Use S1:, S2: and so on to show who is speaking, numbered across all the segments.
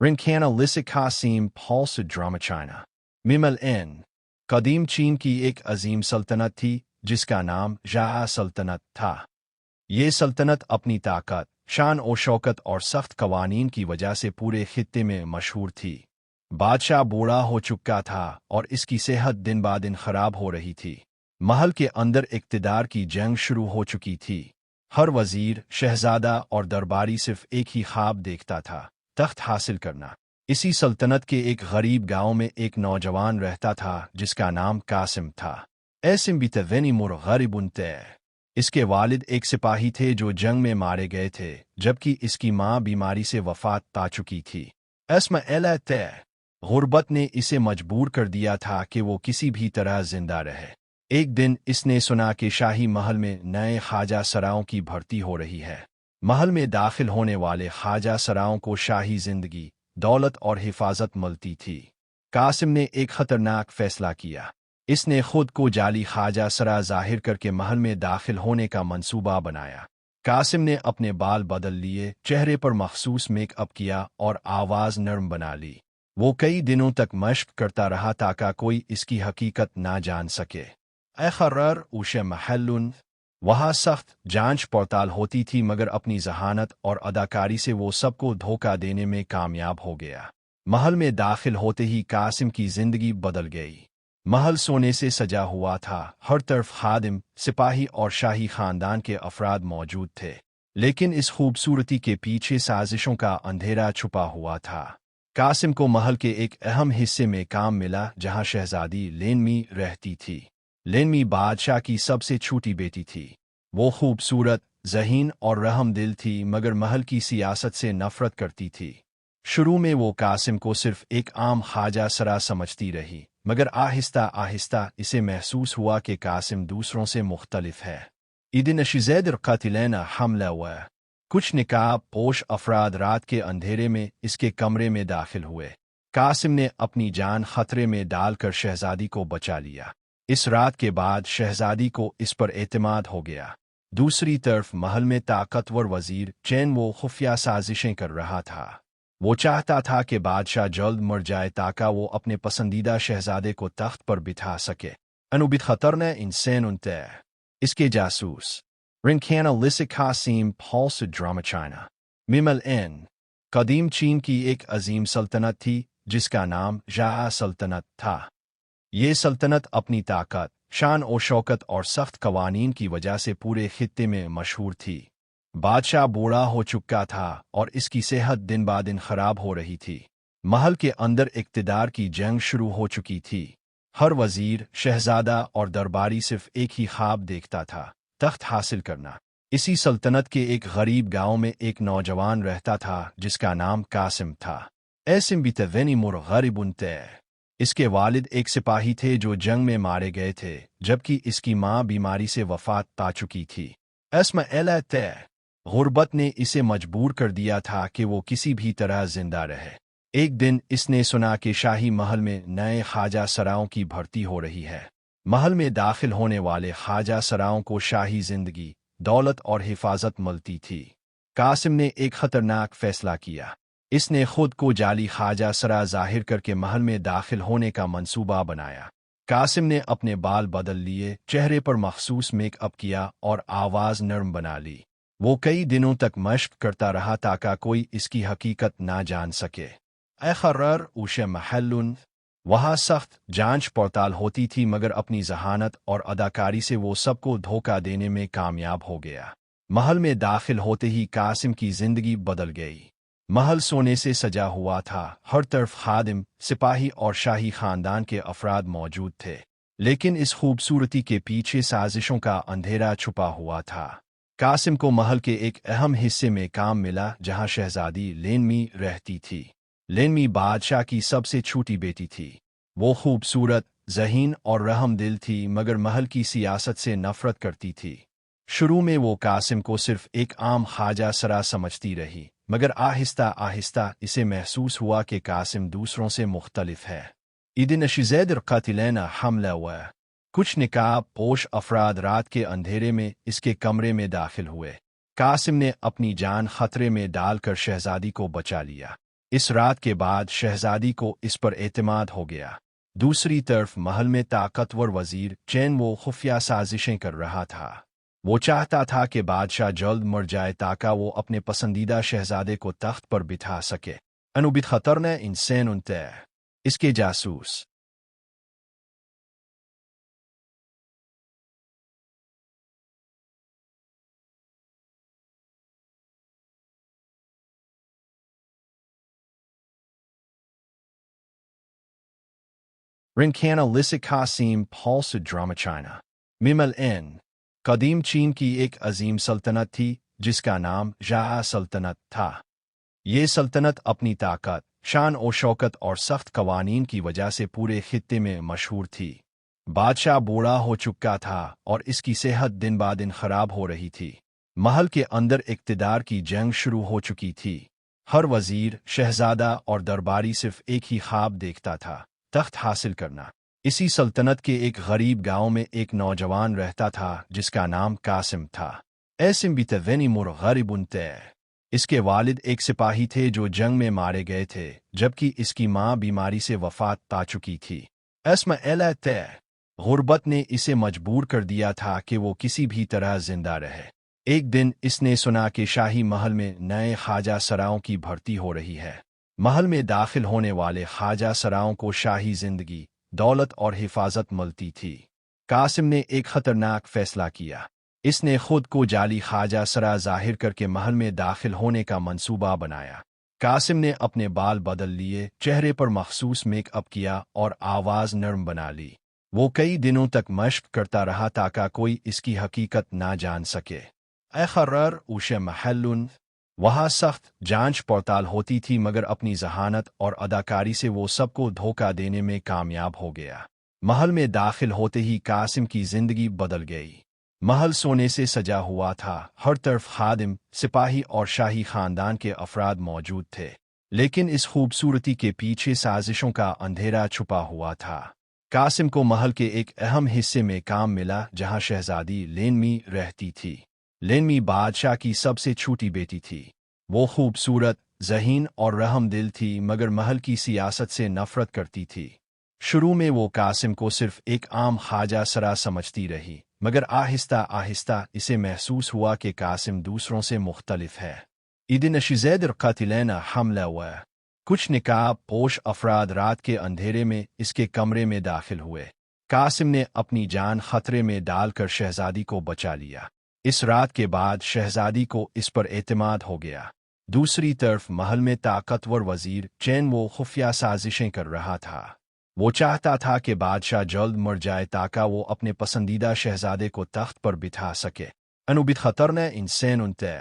S1: रिनखाना लिसिकासीम false drama China मिमल एन कदीम चीन की एक अजीम सल्तनत थी जिसका नाम शाह सल्तनत था। ये सल्तनत अपनी ताकत, शान और शौकत और सख्त कवानीन की वजह से पूरे खित्ते में मशहूर थी। बादशाह बूढ़ा हो चुका था और इसकी सेहत दिन ब दिन खराब हो रही थी। महल के अंदर इक़्तिदार की जंग शुरू हो चुकी थी। हर वजीर, शहजादा और दरबारी सिर्फ एक ही ख्वाब देखता था, तख्त हासिल करना। इसी सल्तनत के एक गरीब गांव में एक नौजवान रहता था जिसका नाम कासिम था। ऐसिम बितवेनी मुर गरीबुन तय। इसके वालिद एक सिपाही थे जो जंग में मारे गए थे, जबकि इसकी मां बीमारी से वफात पा चुकी थी। अस्मा एला तय गुर्बत ने इसे मजबूर कर दिया था कि वो किसी भी तरह जिंदा रहे। एक दिन इसने सुना कि शाही महल में नए ख्वाजा सराओं की भर्ती हो रही है। महल में दाखिल होने वाले ख्वाजा सराओं को शाही जिंदगी, दौलत और हिफाजत मिलती थी। कासिम ने एक खतरनाक फैसला किया। इसने खुद को जाली ख्वाजा सरा जाहिर करके महल में दाखिल होने का मंसूबा बनाया। कासिम ने अपने बाल बदल लिए, चेहरे पर मखसूस मेकअप किया और आवाज़ नरम बना ली। वो कई दिनों तक मश्क करता रहा ताकि कोई इसकी हकीकत ना जान सके। आखिरकार उसे महल्लुन वहाँ सख्त जांच पड़ताल होती थी, मगर अपनी जहानत और अदाकारी से वो सबको धोखा देने में कामयाब हो गया। महल में दाखिल होते ही कासिम की जिंदगी बदल गई। महल सोने से सजा हुआ था, हर तरफ खादिम, सिपाही और शाही खानदान के अफराद मौजूद थे। लेकिन इस खूबसूरती के पीछे साजिशों का अंधेरा छुपा हुआ था। कासिम को महल के एक अहम हिस्से में काम मिला जहां शहजादी लेनमी रहती थी। लेनमी बादशाह की सबसे छोटी बेटी थी। वो खूबसूरत, ज़हीन और रहमदिल थी, मगर महल की सियासत से नफरत करती थी। शुरू में वो कासिम को सिर्फ एक आम ख्वाजा सरा समझती रही, मगर आहिस्ता आहिस्ता इसे महसूस हुआ कि कासिम दूसरों से मुख्तलिफ है। इदिन शिज़ैद क़ातिलैना हमला हुआ। कुछ निकाब पोश अफराद रात के अंधेरे में इसके कमरे में दाखिल हुए। कासिम ने अपनी जान खतरे में डालकर शहजादी को बचा लिया। इस रात के बाद शहजादी को इस पर एतमाद हो गया। दूसरी तरफ महल में ताकतवर वजीर चैन वो खुफिया साजिशें कर रहा था। वो चाहता था कि बादशाह जल्द मर जाए ताकि वो अपने पसंदीदा शहजादे को तख्त पर बिठा सके। अनुबित खतरना इंसान उनते इसके जासूस रिनखाना लिसिकासीम फॉल्स ड्रामा चाइना मिमल एन कदीम चीन की एक अजीम सल्तनत थी जिसका नाम शाह सल्तनत था। ये सल्तनत अपनी ताकत, शान और शौकत और सख्त कवानीन की वजह से पूरे खित्ते में मशहूर थी। बादशाह बूढ़ा हो चुका था और इसकी सेहत दिन ब दिन खराब हो रही थी। महल के अंदर इक़्तिदार की जंग शुरू हो चुकी थी। हर वजीर, शहजादा और दरबारी सिर्फ एक ही ख्वाब देखता था, तख्त हासिल करना। इसी सल्तनत के एक गरीब गांव में एक नौजवान रहता था जिसका नाम कासिम था। ऐसिम बितवेनी मुर गरीबुन तय। इसके वालिद एक सिपाही थे जो जंग में मारे गए थे, जबकि इसकी मां बीमारी से वफात पा चुकी थी। अस्मा एला तय गुर्बत ने इसे मजबूर कर दिया था कि वो किसी भी तरह जिंदा रहे। एक दिन इसने सुना कि शाही महल में नए ख्वाजा सराओं की भर्ती हो रही है। महल में दाखिल होने वाले ख्वाजा सराओं को शाही जिंदगी, दौलत और हिफाजत मिलती थी। कासिम ने एक खतरनाक फैसला किया। इसने खुद को जाली ख्वाजा सरा जाहिर करके महल में दाखिल होने का मंसूबा बनाया। कासिम ने अपने बाल बदल लिए, चेहरे पर मखसूस मेकअप किया और आवाज़ नरम बना ली। वो कई दिनों तक मश्क करता रहा ताकि कोई इसकी हकीकत ना जान सके। आखिरकार उसे महल्लुन वहाँ सख्त जांच पड़ताल होती थी, मगर अपनी जहानत और अदाकारी से वो सबको धोखा देने में कामयाब हो गया। महल में दाखिल होते ही कासिम की जिंदगी बदल गई। महल सोने से सजा हुआ था, हर तरफ खादिम, सिपाही और शाही खानदान के अफराद मौजूद थे। लेकिन इस खूबसूरती के पीछे साजिशों का अंधेरा छुपा हुआ था। कासिम को महल के एक अहम हिस्से में काम मिला जहां शहजादी लेनमी रहती थी। लेनमी बादशाह की सबसे छोटी बेटी थी। वो खूबसूरत, ज़हीन और रहमदिल थी, मगर महल की सियासत से नफरत करती थी। शुरू में वो कासिम को सिर्फ एक आम ख्वाजा सरा समझती रही, मगर आहिस्ता आहिस्ता इसे महसूस हुआ कि कासिम दूसरों से मुख्तलिफ है। इदिन शिज़ैद क़ातिलैना हमला हुआ। कुछ निकाब पोश अफराद रात के अंधेरे में इसके कमरे में दाखिल हुए। कासिम ने अपनी जान खतरे में डालकर शहजादी को बचा लिया। इस रात के बाद शहजादी को इस पर एतमाद हो गया। दूसरी तरफ महल में ताकतवर वजीर चैन वो खुफिया साजिशें कर रहा था। वो चाहता था कि बादशाह जल्द मर जाए ताकि वो अपने पसंदीदा शहजादे को तख्त पर बिठा सके। अनुबित खतर ने इंसान उनते इसके जासूस रिनखाना लिसिक कासिम पॉल ड्रामा चाइना मिमल एन कदीम चीन की एक अजीम सल्तनत थी जिसका नाम शाह सल्तनत था। ये सल्तनत अपनी ताकत, शान और शौकत और सख्त कवानीन की वजह से पूरे खित्ते में मशहूर थी। बादशाह बूढ़ा हो चुका था और इसकी सेहत दिन ब दिन खराब हो रही थी। महल के अंदर इक़्तिदार की जंग शुरू हो चुकी थी। हर वजीर, शहजादा और दरबारी सिर्फ एक ही ख्वाब देखता था, तख्त हासिल करना। इसी सल्तनत के एक गरीब गांव में एक नौजवान रहता था जिसका नाम कासिम था। ऐसिम बितवेनी मुर गरीबुन ते इसके वालिद एक सिपाही थे जो जंग में मारे गए थे, जबकि इसकी मां बीमारी से वफात पा चुकी थी। अस्मा एला ते गुर्बत ने इसे मजबूर कर दिया था कि वो किसी भी तरह जिंदा रहे। एक दिन इसने सुना कि शाही महल में नए ख्वाजा सराओं की भर्ती हो रही है। महल में दाखिल होने वाले ख्वाजा सराओं को शाही जिंदगी, दौलत और हिफाजत मिलती थी। कासिम ने एक खतरनाक फैसला किया। इसने खुद को जाली ख्वाजा सरा जाहिर करके महल में दाखिल होने का मंसूबा बनाया। कासिम ने अपने बाल बदल लिए, चेहरे पर मखसूस मेकअप किया और आवाज़ नरम बना ली। वो कई दिनों तक मश्क करता रहा ताकि कोई इसकी हकीकत ना जान सके। आखिरकार उसे महल्लुन वहाँ सख्त जांच पड़ताल होती थी, मगर अपनी जहानत और अदाकारी से वो सबको धोखा देने में कामयाब हो गया। महल में दाखिल होते ही कासिम की जिंदगी बदल गई। महल सोने से सजा हुआ था। हर तरफ खादिम, सिपाही और शाही खानदान के अफराद मौजूद थे, लेकिन इस खूबसूरती के पीछे साजिशों का अंधेरा छुपा हुआ था। कासिम को महल के एक अहम हिस्से में काम मिला जहां शहजादी लेनमी रहती थी। लेनमी बादशाह की सबसे छोटी बेटी थी। वो खूबसूरत, ज़हीन और रहमदिल थी, मगर महल की सियासत से नफरत करती थी। शुरू में वो कासिम को सिर्फ एक आम ख्वाजा सरा समझती रही, मगर आहिस्ता आहिस्ता इसे महसूस हुआ कि कासिम दूसरों से मुख्तलिफ है। इदिन शिज़ैदर क़ातिलैना हमला हुआ। कुछ निकाब पोश अफराद रात के अंधेरे में इसके कमरे में दाखिल हुए। कासिम ने अपनी जान खतरे में डालकर शहजादी को बचा लिया। इस रात के बाद शहजादी को इस पर एतमाद हो गया। दूसरी तरफ महल में ताकतवर वजीर चैन वो खुफिया साजिशें कर रहा था। वो चाहता था कि बादशाह जल्द मर जाए ताकि वो अपने पसंदीदा शहजादे को तख्त पर बिठा सके। अनुबित खतर ने इंसान उनते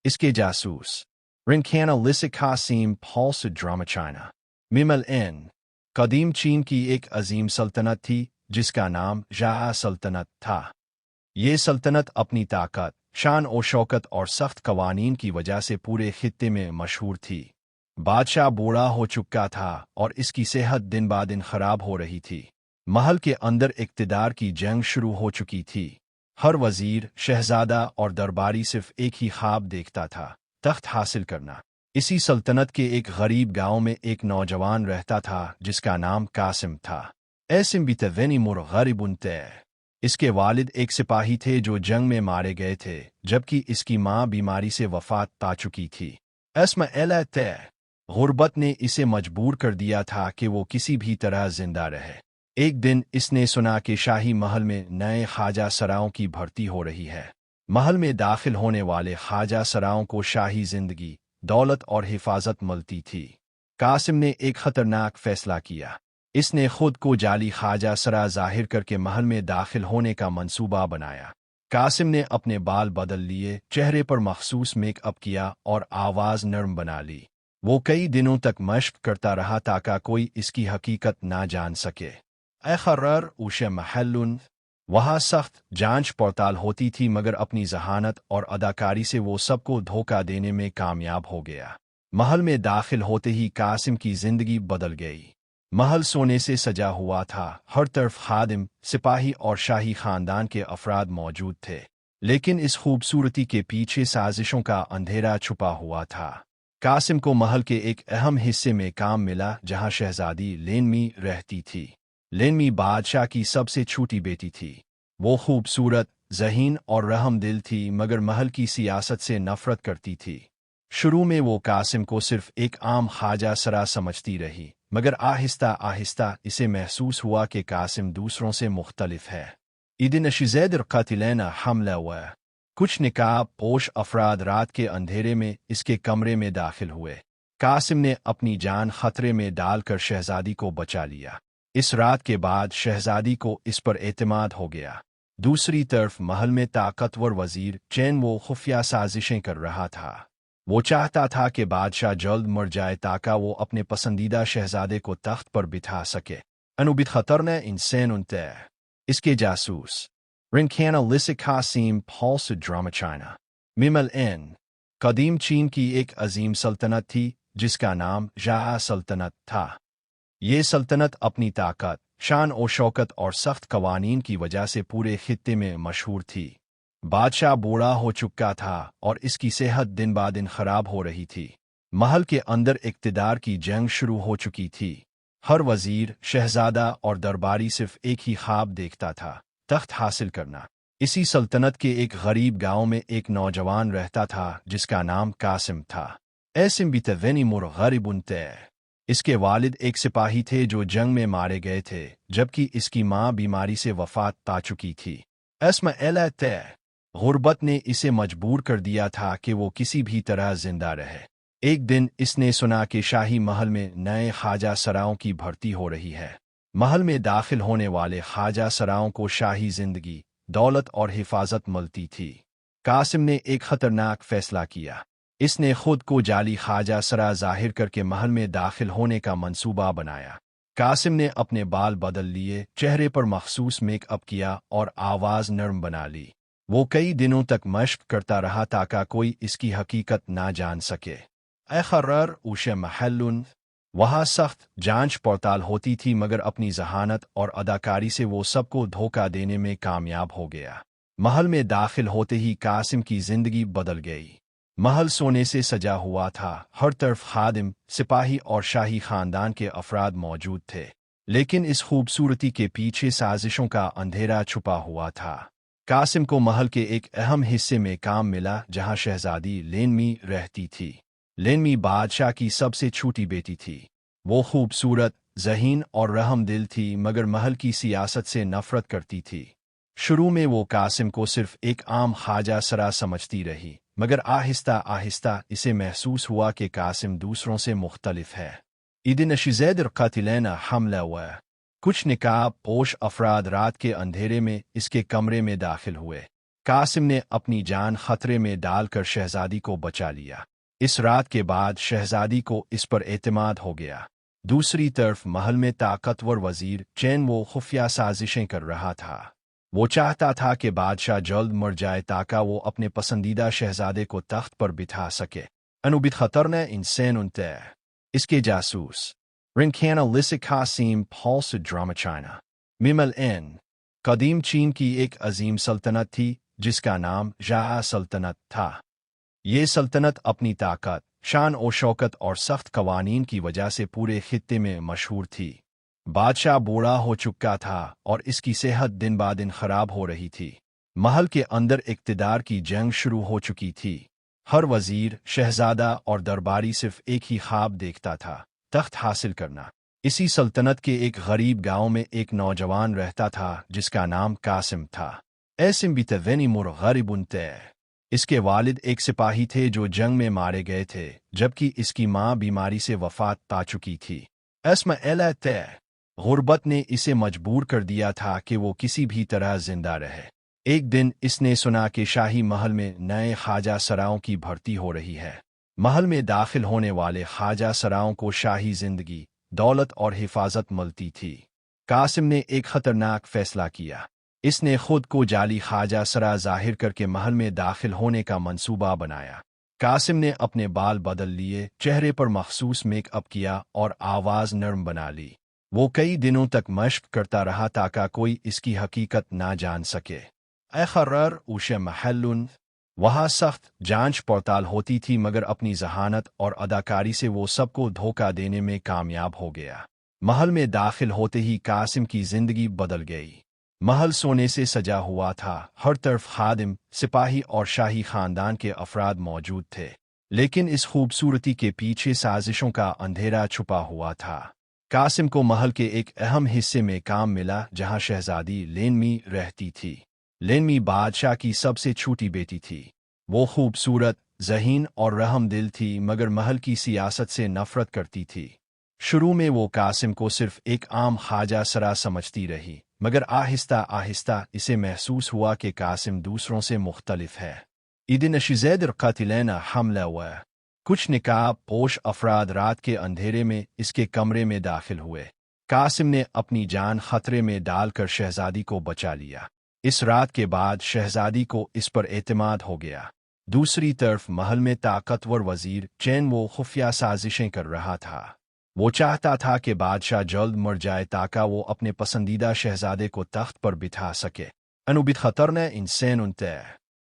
S1: इसके जासूस रिनखाना लिसिक कासिम पॉल ड्रामा चाइना मिमल एन कदीम चीन की एक अजीम सल्तनत थी जिसका नाम शाह सल्तनत था। ये सल्तनत अपनी ताकत, शान और शौकत और सख्त कवानीन की वजह से पूरे खित्ते में मशहूर थी। बादशाह बूढ़ा हो चुका था और इसकी सेहत दिन ब दिन खराब हो रही थी। महल के अंदर इक़्तिदार की जंग शुरू हो चुकी थी। हर वजीर, शहजादा और दरबारी सिर्फ एक ही ख्वाब देखता था, तख्त हासिल करना। इसी सल्तनत के एक गरीब गांव में एक नौजवान रहता था जिसका नाम कासिम था। ऐसिम बितवेनी मुर गरीबुन ते इसके वालिद एक सिपाही थे जो जंग में मारे गए थे, जबकि इसकी मां बीमारी से वफात पा चुकी थी। अस्मा एला ते गुर्बत ने इसे मजबूर कर दिया था कि वो किसी भी तरह जिंदा रहे। एक दिन इसने सुना कि शाही महल में नए ख्वाजा सराओं की भर्ती हो रही है। महल में दाखिल होने वाले ख्वाजा सराओं को शाही जिंदगी, दौलत और हिफाजत मिलती थी। कासिम ने एक खतरनाक फैसला किया। इसने खुद को जाली ख्वाजा सरा जाहिर करके महल में दाखिल होने का मंसूबा बनाया। कासिम ने अपने बाल बदल लिए, चेहरे पर मखसूस मेकअप किया और आवाज़ नरम बना ली। वो कई दिनों तक मश्क करता रहा ताकि कोई इसकी हकीकत ना जान सके। आखिरकार उसे महल्लुन वहाँ सख्त जांच पड़ताल होती थी, मगर अपनी जहानत और अदाकारी से वो सबको धोखा देने में कामयाब हो गया। महल में दाखिल होते ही कासिम की जिंदगी बदल गई। महल सोने से सजा हुआ था। हर तरफ खादिम, सिपाही और शाही खानदान के अफराद मौजूद थे, लेकिन इस खूबसूरती के पीछे साजिशों का अंधेरा छुपा हुआ था। कासिम को महल के एक अहम हिस्से में काम मिला जहां शहजादी लेनमी रहती थी। लेनमी बादशाह की सबसे छोटी बेटी थी। वो खूबसूरत, ज़हीन और रहमदिल थी मगर महल की सियासत से नफरत करती थी। शुरू में वो कासिम को सिर्फ एक आम ख्वाजा सरा समझती रही, मगर आहिस्ता आहिस्ता इसे महसूस हुआ कि कासिम दूसरों से मुख्तलिफ है। इदिन शिज़ैद क़ातिलैना हमला हुआ। कुछ निकाब पोश अफराद रात के अंधेरे में इसके कमरे में दाखिल हुए। कासिम ने अपनी जान खतरे में डालकर शहजादी को बचा लिया। इस रात के बाद शहजादी को इस पर एतमाद हो गया। दूसरी तरफ महल में ताकतवर वजीर चैन वो खुफिया साजिशें कर रहा था। वो चाहता था कि बादशाह जल्द मर जाए ताकि वो अपने पसंदीदा शहजादे को तख्त पर बिठा सके। अनुबित खतरनाक इंसान उनते इसके जासूस रिंखाना लिसिक कासिम पॉल ड्रामा चाइना मिमल एन कदीम चीन की एक अजीम सल्तनत थी जिसका नाम शाह सल्तनत था। ये सल्तनत अपनी ताकत, शान और शौकत और सख्त कवानीन की वजह से पूरे खित्ते में मशहूर थी। बादशाह बूढ़ा हो चुका था और इसकी सेहत दिन ब दिन खराब हो रही थी। महल के अंदर इक़्तिदार की जंग शुरू हो चुकी थी। हर वजीर, शहजादा और दरबारी सिर्फ एक ही ख्वाब देखता था, तख्त हासिल करना। इसी सल्तनत के एक गरीब गांव में एक नौजवान रहता था जिसका नाम कासिम था। ऐसिम बितवेनी मुर गरीबुन ते। इसके वालिद एक सिपाही थे जो जंग में मारे गए थे, जबकि इसकी मां बीमारी से वफात पा चुकी थी। अस्मा एला ते गुर्बत ने इसे मजबूर कर दिया था कि वो किसी भी तरह जिंदा रहे। एक दिन इसने सुना कि शाही महल में नए ख्वाजा सराओं की भर्ती हो रही है। महल में दाखिल होने वाले ख्वाजा सराओं को शाही जिंदगी, दौलत और हिफाजत मिलती थी। कासिम ने एक खतरनाक फैसला किया। इसने खुद को जाली ख्वाजा सरा जाहिर करके महल में दाखिल होने का मंसूबा बनाया। कासिम ने अपने बाल बदल लिए, चेहरे पर मखसूस मेकअप किया और आवाज़ नरम बना ली। वो कई दिनों तक मश्क करता रहा ताकि कोई इसकी हकीकत ना जान सके। आखिरकार उसे महल्लुन वहाँ सख्त जांच पड़ताल होती थी मगर अपनी जहानत और अदाकारी से वो सबको धोखा देने में कामयाब हो गया। महल में दाखिल होते ही कासिम की जिंदगी बदल गई। महल सोने से सजा हुआ था। हर तरफ खादिम, सिपाही और शाही खानदान के अफराद मौजूद थे, लेकिन इस खूबसूरती के पीछे साजिशों का अंधेरा छुपा हुआ था। कासिम को महल के एक अहम हिस्से में काम मिला जहां शहजादी लेनमी रहती थी। लेनमी बादशाह की सबसे छोटी बेटी थी। वो खूबसूरत, ज़हीन और रहमदिल थी मगर महल की सियासत से नफरत करती थी। शुरू में वो कासिम को सिर्फ एक आम ख्वाजा सरा समझती रही, मगर आहिस्ता आहिस्ता इसे महसूस हुआ कि कासिम दूसरों से मुख्तलिफ है। इदिन शिज़ैद क़ातिलैना हमला हुआ। कुछ निकाब पोश अफराद रात के अंधेरे में इसके कमरे में दाखिल हुए। कासिम ने अपनी जान खतरे में डालकर शहजादी को बचा लिया। इस रात के बाद शहजादी को इस पर एतमाद हो गया। दूसरी तरफ महल में ताकतवर वजीर चैन वो खुफिया साजिशें कर रहा था। वो चाहता था कि बादशाह जल्द मर जाए ताकि वो अपने पसंदीदा शहजादे को तख्त पर बिठा सके। अनुबित खतरनाक इंसान उनते इसके जासूस रिंखाना लिसिक कासिम पॉल ड्रामा चाइना मिमल एन कदीम चीन की एक अजीम सल्तनत थी जिसका नाम शाह सल्तनत था। ये सल्तनत अपनी ताकत, शान और शौकत और सख्त कवानीन की वजह से पूरे खित्ते में मशहूर थी। बादशाह बूढ़ा हो चुका था और इसकी सेहत दिन ब दिन खराब हो रही थी। महल के अंदर इक़्तिदार की जंग शुरू हो चुकी थी। हर वजीर, शहजादा और दरबारी सिर्फ एक ही ख्वाब देखता था, तख्त हासिल करना। इसी सल्तनत के एक गरीब गांव में एक नौजवान रहता था जिसका नाम कासिम था। ऐसिम बितवेनी मुर गरीबुन ते। इसके वालिद एक सिपाही थे जो जंग में मारे गए थे, जबकि इसकी मां बीमारी से वफात पा चुकी थी। अस्मा एला ते गुर्बत ने इसे मजबूर कर दिया था कि वो किसी भी तरह जिंदा रहे। एक दिन इसने सुना कि शाही महल में नए ख्वाजा सराओं की भर्ती हो रही है। महल में दाखिल होने वाले ख्वाजा सराओं को शाही जिंदगी, दौलत और हिफाजत मिलती थी। कासिम ने एक खतरनाक फैसला किया। इसने खुद को जाली ख्वाजा सरा जाहिर करके महल में दाखिल होने का मंसूबा बनाया। कासिम ने अपने बाल बदल लिए, चेहरे पर मखसूस मेकअप किया और आवाज़ नरम बना ली। वो कई दिनों तक मश्क करता रहा ताकि कोई इसकी हकीकत ना जान सके। आखिरकार उसे महल्लुन वहाँ सख्त जांच पड़ताल होती थी, मगर अपनी जहानत और अदाकारी से वो सबको धोखा देने में कामयाब हो गया। महल में दाखिल होते ही कासिम की जिंदगी बदल गई। महल सोने से सजा हुआ था, हर तरफ खादिम, सिपाही और शाही खानदान के अफराद मौजूद थे। लेकिन इस खूबसूरती के पीछे साजिशों का अंधेरा छुपा हुआ था। कासिम को महल के एक अहम हिस्से में काम मिला, जहां शहजादी लेनमी रहती थी। लेनमी बादशाह की सबसे छोटी बेटी थी। वो खूबसूरत, ज़हीन और रहमदिल थी, मगर महल की सियासत से नफरत करती थी। शुरू में वो कासिम को सिर्फ एक आम ख्वाजा सरा समझती रही, मगर आहिस्ता आहिस्ता इसे महसूस हुआ कि कासिम दूसरों से मुख्तलिफ है। इदिन शिज़ैद क़ातिलैना हमला हुआ। कुछ निकाब पोश अफराद रात के अंधेरे में इसके कमरे में दाखिल हुए। कासिम ने अपनी जान खतरे में डालकर शहजादी को बचा लिया। इस रात के बाद शहजादी को इस पर एतमाद हो गया। दूसरी तरफ महल में ताकतवर वजीर चैन वो खुफिया साजिशें कर रहा था। वो चाहता था कि बादशाह जल्द मर जाए ताकि वो अपने पसंदीदा शहजादे को तख्त पर बिठा सके। अनुबित खतरना इंसान उनते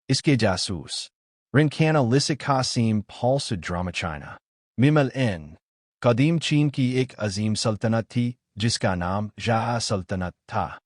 S1: इसके जासूस रिंखाना लिसिक कासिम पॉल ड्रामा चाइना। मिमल एन कदीम चीन की एक अजीम सल्तनत थी जिसका नाम शाह सल्तनत था।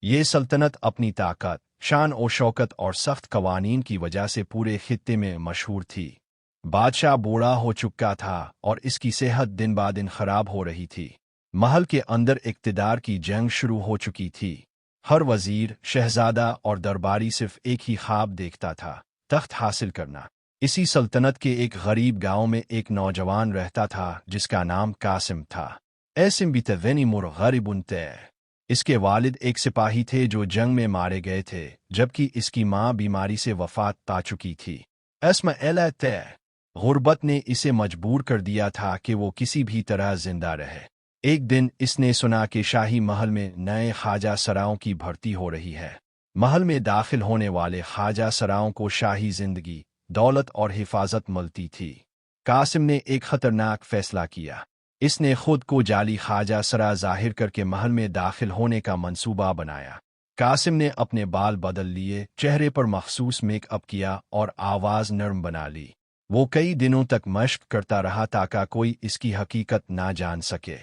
S1: ये सल्तनत अपनी ताकत, शान और शौकत और सख्त कवानीन की वजह से पूरे खित्ते में मशहूर थी। बादशाह बूढ़ा हो चुका था और इसकी सेहत दिन ब दिन खराब हो रही थी। महल के अंदर इक़्तिदार की जंग शुरू हो चुकी थी। हर वजीर, शहजादा और दरबारी सिर्फ एक ही ख्वाब देखता था, तख्त हासिल करना। इसी सल्तनत के एक गरीब गांव में एक नौजवान रहता था जिसका नाम कासिम था। ऐसिम बितवेनी मुर गरीबुन तय। इसके वालिद एक सिपाही थे जो जंग में मारे गए थे, जबकि इसकी मां बीमारी से वफात पा चुकी थी। अस्मा एला तय गुर्बत ने इसे मजबूर कर दिया था कि वो किसी भी तरह जिंदा रहे। एक दिन इसने सुना कि शाही महल में नए ख्वाजा सराओं की भर्ती हो रही है। महल में दाखिल होने वाले ख्वाजा सराओं को शाही जिंदगी, दौलत और हिफाजत मिलती थी। कासिम ने एक खतरनाक फैसला किया। इसने खुद को जाली ख्वाजा सरा जाहिर करके महल में दाखिल होने का मंसूबा बनाया। कासिम ने अपने बाल बदल लिए, चेहरे पर मखसूस मेकअप किया और आवाज़ नरम बना ली। वो कई दिनों तक मश्क करता रहा ताकि कोई इसकी हकीकत ना जान सके।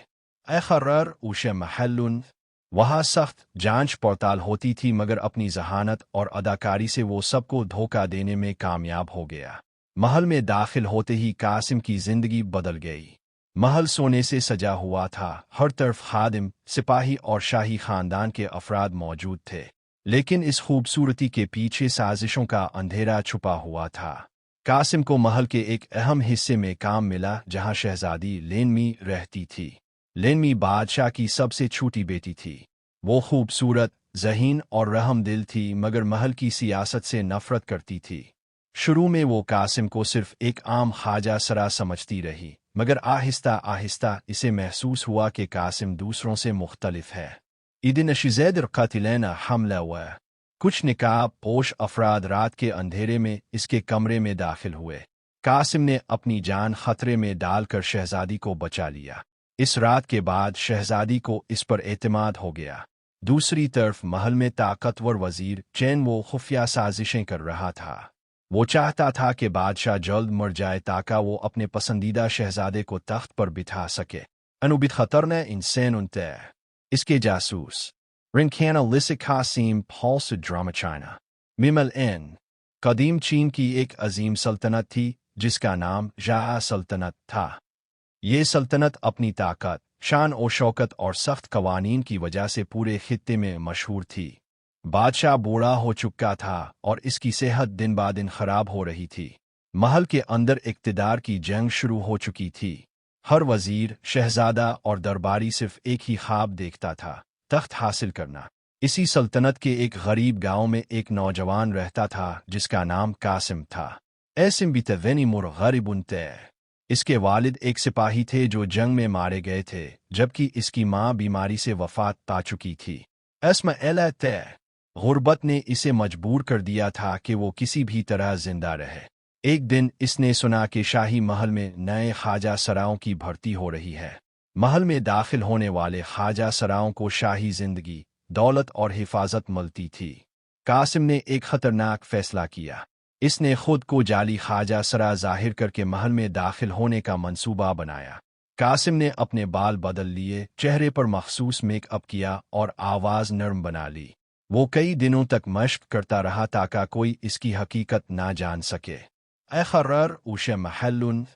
S1: अखर्रर उशे महल्लुन। वहाँ सख्त जांच पड़ताल होती थी, मगर अपनी जहानत और अदाकारी से वो सबको धोखा देने में कामयाब हो गया। महल में दाखिल होते ही कासिम की जिंदगी बदल गई। महल सोने से सजा हुआ था, हर तरफ खादिम, सिपाही और शाही खानदान के अफराद मौजूद थे। लेकिन इस खूबसूरती के पीछे साजिशों का अंधेरा छुपा हुआ था। कासिम को महल के एक अहम हिस्से में काम मिला, जहां शहजादी लेनमी रहती थी। लेनमी बादशाह की सबसे छोटी बेटी थी। वो खूबसूरत, ज़हीन और रहमदिल थी, मगर महल की सियासत से नफरत करती थी। शुरू में वो कासिम को सिर्फ एक आम ख्वाजा सरा समझती रही, मगर आहिस्ता आहिस्ता इसे महसूस हुआ कि कासिम दूसरों से मुख्तलिफ है। इदिन शिज़ैद क़ातिलैना हमला हुआ। कुछ निकाब पोश अफराद रात के अंधेरे में इसके कमरे में दाखिल हुए। कासिम ने अपनी जान खतरे में डालकर शहजादी को बचा लिया। इस रात के बाद शहजादी को इस पर एतमाद हो गया। दूसरी तरफ महल में ताकतवर वजीर चैन वो खुफिया साजिशें कर रहा था। वो चाहता था कि बादशाह जल्द मर जाए ताकि वो अपने पसंदीदा शहजादे को तख्त पर बिठा सके। अनुबित खतरना इंसान उनते इसके जासूस रिंखाना लिसिक कासिम पॉल ड्रामा चाइना। मिमल एन कदीम चीन की एक अजीम सल्तनत थी जिसका नाम शाह सल्तनत था। ये सल्तनत अपनी ताकत, शान और शौकत और सख्त कवानीन की वजह से पूरे खित्ते में मशहूर थी। बादशाह बूढ़ा हो चुका था और इसकी सेहत दिन ब दिन खराब हो रही थी। महल के अंदर इक़्तिदार की जंग शुरू हो चुकी थी। हर वजीर, शहजादा और दरबारी सिर्फ एक ही ख्वाब देखता था, तख्त हासिल करना। इसी सल्तनत के एक गरीब गांव में एक नौजवान रहता था जिसका नाम कासिम था। ऐसिम बितवेनी मुर गरीबुन तय। इसके वालिद एक सिपाही थे जो जंग में मारे गए थे, जबकि इसकी मां बीमारी से वफात पा चुकी थी। अस्मा एला तय गुर्बत ने इसे मजबूर कर दिया था कि वो किसी भी तरह जिंदा रहे। एक दिन इसने सुना कि शाही महल में नए ख्वाजा सराओं की भर्ती हो रही है। महल में दाखिल होने वाले ख्वाजा सराओं को शाही जिंदगी, दौलत और हिफाजत मिलती थी। कासिम ने एक खतरनाक फैसला किया। इसने खुद को जाली ख्वाजा सरा जाहिर करके महल में दाखिल होने का मंसूबा बनाया। कासिम ने अपने बाल बदल लिए, चेहरे पर मखसूस मेकअप किया और आवाज़ नरम बना ली। वो कई दिनों तक मश्क करता रहा ताकि कोई इसकी हकीकत ना जान सके। अखर्रर उशे महल्लुन,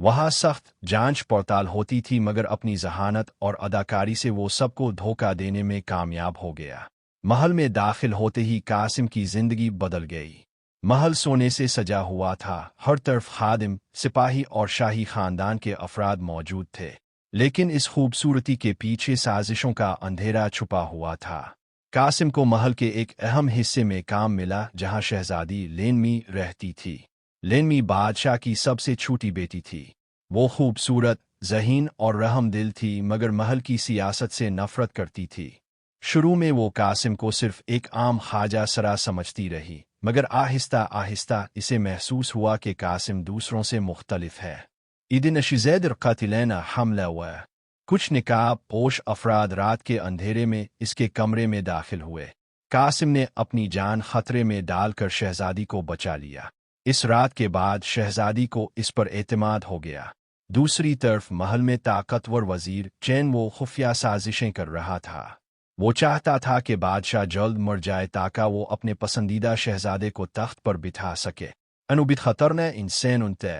S1: वहाँ सख्त जांच पड़ताल होती थी, मगर अपनी जहानत और अदाकारी से वो सबको धोखा देने में कामयाब हो गया। महल में दाखिल होते ही कासिम की जिंदगी बदल गई। महल सोने से सजा हुआ था, हर तरफ खादिम, सिपाही और शाही खानदान के अफराद मौजूद थे। लेकिन इस खूबसूरती के पीछे साजिशों का अंधेरा छुपा हुआ था। कासिम को महल के एक अहम हिस्से में काम मिला, जहां शहजादी लेनमी रहती थी। लेनमी बादशाह की सबसे छोटी बेटी थी। वो खूबसूरत, ज़हीन और रहमदिल थी, मगर महल की सियासत से नफरत करती थी। शुरू में वो कासिम को सिर्फ एक आम ख्वाजा सरा समझती रही, मगर आहिस्ता आहिस्ता इसे महसूस हुआ कि कासिम दूसरों से मुख्तलिफ है। इदिन शिज़ैद क़ातिलैना हमला हुआ। कुछ निकाब पोश अफराद रात के अंधेरे में इसके कमरे में दाखिल हुए। कासिम ने अपनी जान खतरे में डालकर शहजादी को बचा लिया। इस रात के बाद शहजादी को इस पर एतमाद हो गया। दूसरी तरफ महल में ताकतवर वजीर चैन वो खुफिया साजिशें कर रहा था। वो चाहता था कि बादशाह जल्द मर जाए ताकि वो अपने पसंदीदा शहजादे को तख्त पर बिठा सके। अनुबित खतरनाक इंसान उनते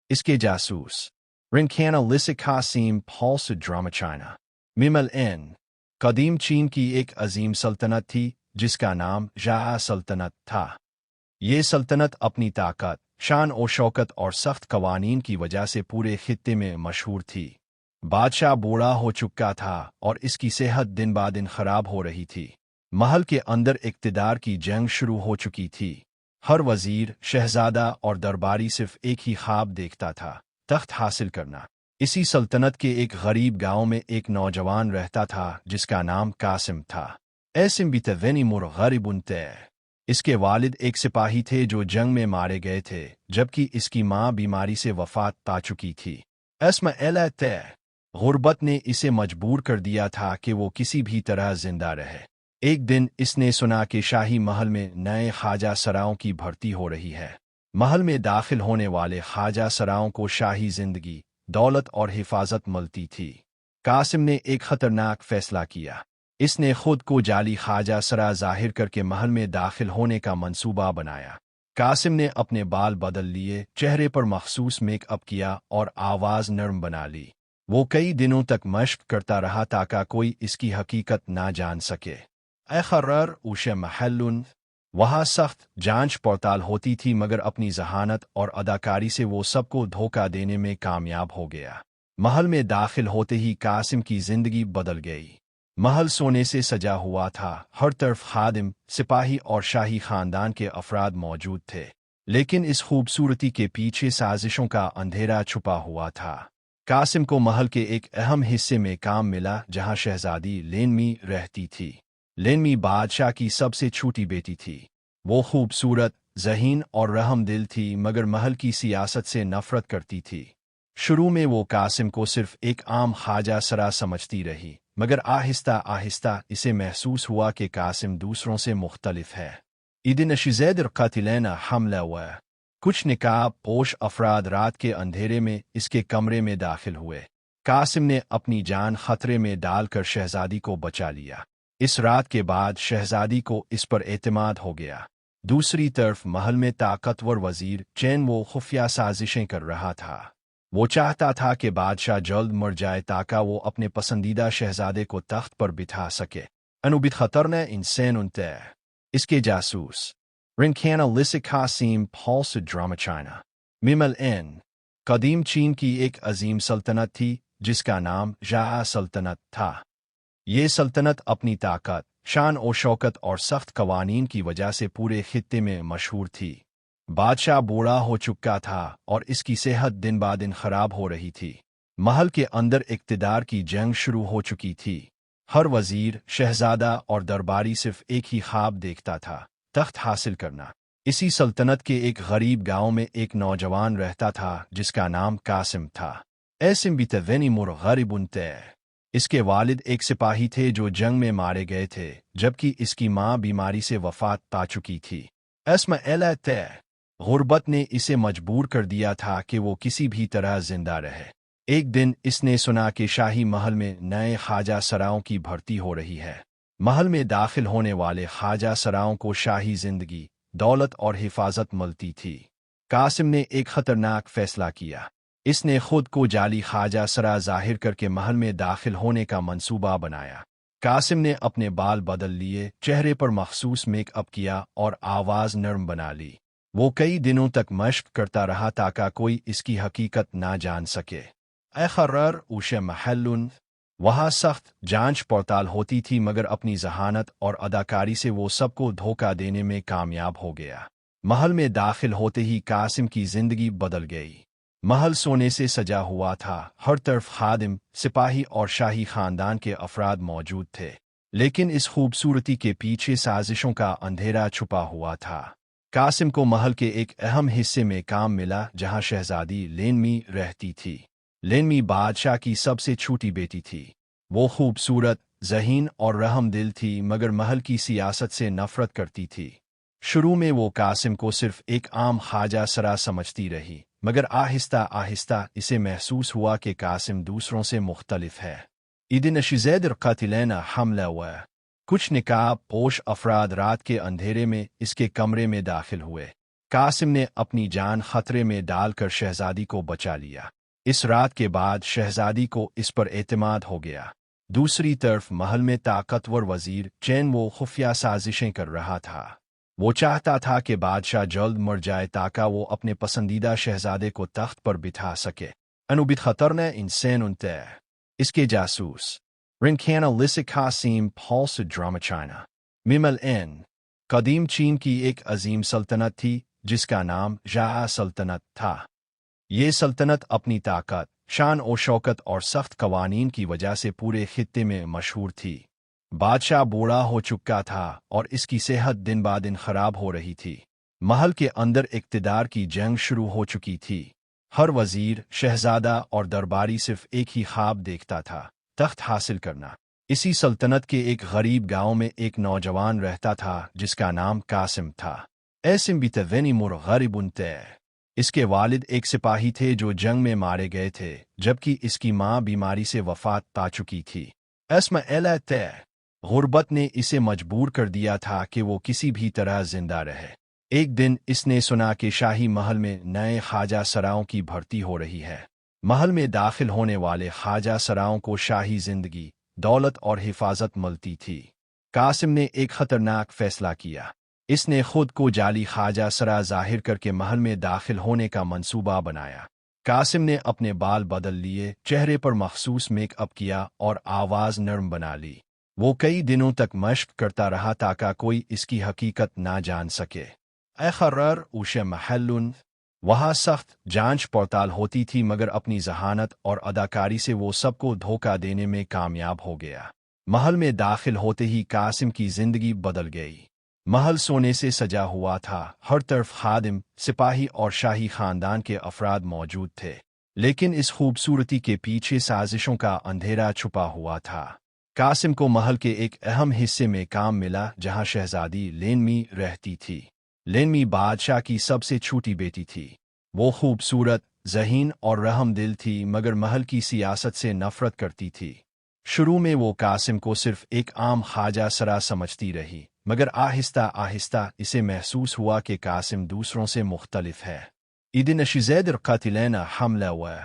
S1: इसके जासूस रिंखाना लिसिक कासिम पॉल ड्रामा चाइना मिमल एन कदीम चीन की एक अजीम सल्तनत थी जिसका नाम शाह सल्तनत था। ये सल्तनत अपनी ताकत, शान और शौकत और सख्त कवानीन की वजह से पूरे खित्ते में मशहूर थी। बादशाह बूढ़ा हो चुका था और इसकी सेहत दिन ब दिन खराब हो रही थी। महल के अंदर इक़्तिदार की जंग शुरू हो चुकी थी। हर वजीर, शहजादा और दरबारी सिर्फ एक ही ख्वाब देखता था, तख्त हासिल करना। इसी सल्तनत के एक गरीब गांव में एक नौजवान रहता था जिसका नाम कासिम था। ऐसिम बितवेनी मुर गरीबुन ते। इसके वालिद एक सिपाही थे जो जंग में मारे गए थे, जबकि इसकी मां बीमारी से वफात पा चुकी थी। अस्मा एला ते गुर्बत ने इसे मजबूर कर दिया था कि वो किसी भी तरह जिंदा रहे। एक दिन इसने सुना कि शाही महल में नए ख्वाजा सराओं की भर्ती हो रही है। महल में दाखिल होने वाले ख्वाजा सराओं को शाही जिंदगी, दौलत और हिफाजत मिलती थी। कासिम ने एक खतरनाक फैसला किया। इसने खुद को जाली ख्वाजा सरा जाहिर करके महल में दाखिल होने का मंसूबा बनाया। कासिम ने अपने बाल बदल लिए, चेहरे पर मखसूस मेकअप किया और आवाज़ नरम बना ली। वो कई दिनों तक मश्क करता रहा ताकि कोई इसकी हकीकत ना जान सके। अखर्रर उशे महल्लुन, वहाँ सख्त जांच पड़ताल होती थी, मगर अपनी जहानत और अदाकारी से वो सबको धोखा देने में कामयाब हो गया। महल में दाखिल होते ही कासिम की जिंदगी बदल गई। महल सोने से सजा हुआ था, हर तरफ खादिम, सिपाही और शाही खानदान के अफराद मौजूद थे। लेकिन इस खूबसूरती के पीछे साजिशों का अंधेरा छुपा हुआ था। कासिम को महल के एक अहम हिस्से में काम मिला, जहां शहजादी लेनमी रहती थी। लेनमी बादशाह की सबसे छोटी बेटी थी। वो खूबसूरत, ज़हीन और रहमदिल थी, मगर महल की सियासत से नफरत करती थी। शुरू में वो कासिम को सिर्फ एक आम ख्वाजा सरा समझती रही, मगर आहिस्ता आहिस्ता इसे महसूस हुआ कि कासिम दूसरों से मुख्तलिफ है। इदिन शिज़ैद क़ातिलैना हमला हुआ। कुछ निकाब पोश अफराद रात के अंधेरे में इसके कमरे में दाखिल हुए। कासिम ने अपनी जान खतरे में डालकर शहजादी को बचा लिया। इस रात के बाद शहजादी को इस पर एतमाद हो गया। दूसरी तरफ महल में ताकतवर वजीर चैन वो खुफिया साजिशें कर रहा था। वो चाहता था कि बादशाह जल्द मर जाए ताकि वो अपने पसंदीदा शहजादे को तख्त पर बिठा सके। अनुबित खतरनाक इंसान उनते इसके जासूस रिंखाना लिसिक कासिम पॉल ड्रामा चाइना मिमल एन कदीम चीन की एक अजीम सल्तनत थी जिसका नाम शाह सल्तनत था। ये सल्तनत अपनी ताकत, शान और शौकत और सख्त कवानीन की वजह से पूरे खित्ते में मशहूर थी। बादशाह बूढ़ा हो चुका था और इसकी सेहत दिन ब दिन खराब हो रही थी। महल के अंदर इक़्तिदार की जंग शुरू हो चुकी थी। हर वजीर, शहजादा और दरबारी सिर्फ एक ही ख्वाब देखता था, तख्त हासिल करना। इसी सल्तनत के एक गरीब गांव में एक नौजवान रहता था जिसका नाम कासिम था। ऐसिम बितवेनी मुर गरीबुन ते। इसके वालिद एक सिपाही थे जो जंग में मारे गए थे, जबकि इसकी मां बीमारी से वफात पा चुकी थी। अस्मा एला ते गुर्बत ने इसे मजबूर कर दिया था कि वो किसी भी तरह जिंदा रहे। एक दिन इसने सुना कि शाही महल में नए ख्वाजा सराओं की भर्ती हो रही है। महल में दाखिल होने वाले ख्वाजा सराओं को शाही जिंदगी, दौलत और हिफाजत मिलती थी। कासिम ने एक खतरनाक फैसला किया। इसने खुद को जाली ख्वाजा सरा जाहिर करके महल में दाखिल होने का मंसूबा बनाया। कासिम ने अपने बाल बदल लिए, चेहरे पर मखसूस मेकअप किया और आवाज़ नरम बना ली। वो कई दिनों तक मशक करता रहा ताकि कोई इसकी हकीकत ना जान सके। अखर्रर उशे महल्लुन, वहाँ सख्त जांच पड़ताल होती थी, मगर अपनी जहानत और अदाकारी से वो सबको धोखा देने में कामयाब हो गया। महल में दाखिल होते ही कासिम की जिंदगी बदल गई। महल सोने से सजा हुआ था, हर तरफ खादिम, सिपाही और शाही खानदान के अफराद मौजूद थे। लेकिन इस खूबसूरती के पीछे साजिशों का अंधेरा छुपा हुआ था। कासिम को महल के एक अहम हिस्से में काम मिला, जहां शहजादी लेनमी रहती थी। लेनमी बादशाह की सबसे छोटी बेटी थी। वो खूबसूरत, ज़हीन और रहमदिल थी, मगर महल की सियासत से नफरत करती थी। शुरू में वो कासिम को सिर्फ एक आम ख्वाजा सरा समझती रही, मगर आहिस्ता आहिस्ता इसे महसूस हुआ कि कासिम दूसरों से मुख्तलिफ है। इदिन शिज़ैदर क़ातिलैना हमला हुआ। कुछ निकाब पोश अफराद रात के अंधेरे में इसके कमरे में दाखिल हुए। कासिम ने अपनी जान खतरे में डालकर शहजादी को बचा लिया। इस रात के बाद शहजादी को इस पर एतमाद हो गया। दूसरी तरफ महल में ताकतवर वजीर चैन वो खुफिया साजिशें कर रहा था। वो चाहता था कि बादशाह जल्द मर जाए ताकि वो अपने पसंदीदा शहजादे को तख्त पर बिठा सके। अनुबित खतरना इंसान उनते इसके जासूस रिनखाना लिसिक कासिम पॉल ड्रामा चाइना मिमल एन कदीम चीन की एक अजीम सल्तनत थी जिसका नाम शाह सल्तनत था। ये सल्तनत अपनी ताकत, शान और शौकत और सख्त कवानीन की वजह से पूरे खित्ते में मशहूर थी। बादशाह बूढ़ा हो चुका था और इसकी सेहत दिन ब दिन खराब हो रही थी। महल के अंदर इक़्तिदार की जंग शुरू हो चुकी थी। हर वजीर, शहजादा और दरबारी सिर्फ एक ही ख्वाब देखता था, तख्त हासिल करना। इसी सल्तनत के एक गरीब गांव में एक नौजवान रहता था जिसका नाम कासिम था। ऐसिम बितवेनी मुर गरीबुन ते। इसके वालिद एक सिपाही थे जो जंग में मारे गए थे, जबकि इसकी मां बीमारी से वफात पा चुकी थी। अस्मा एला ते गुर्बत ने इसे मजबूर कर दिया था कि वो किसी भी तरह जिंदा रहे। एक दिन इसने सुना कि शाही महल में नए ख्वाजा सराओं की भर्ती हो रही है। महल में दाखिल होने वाले ख्वाजा सराओं को शाही जिंदगी, दौलत और हिफाजत मिलती थी। कासिम ने एक खतरनाक फैसला किया। इसने खुद को जाली ख्वाजा सरा जाहिर करके महल में दाखिल होने का मंसूबा बनाया। कासिम ने अपने बाल बदल लिए, चेहरे पर मखसूस मेकअप किया और आवाज़ नरम बना ली। वो कई दिनों तक मशक करता रहा ताकि कोई इसकी हकीकत ना जान सके। अखर्रर उशे महल्लुन, वहाँ सख्त जांच पड़ताल होती थी, मगर अपनी जहानत और अदाकारी से वो सबको धोखा देने में कामयाब हो गया। महल में दाखिल होते ही कासिम की जिंदगी बदल गई। महल सोने से सजा हुआ था, हर तरफ खादिम, सिपाही और शाही खानदान के अफराद मौजूद थे। लेकिन इस खूबसूरती के पीछे साजिशों का अंधेरा छुपा हुआ था। कासिम को महल के एक अहम हिस्से में काम मिला, जहां शहजादी लेनमी रहती थी। लेनमी बादशाह की सबसे छोटी बेटी थी। वो खूबसूरत, ज़हीन और रहमदिल थी, मगर महल की सियासत से नफरत करती थी। शुरू में वो कासिम को सिर्फ एक आम ख्वाजा सरा समझती रही, मगर आहिस्ता आहिस्ता इसे महसूस हुआ कि कासिम दूसरों से मुख्तलिफ है। इदिन शिज़ैदर क़ातिलैना हमला हुआ।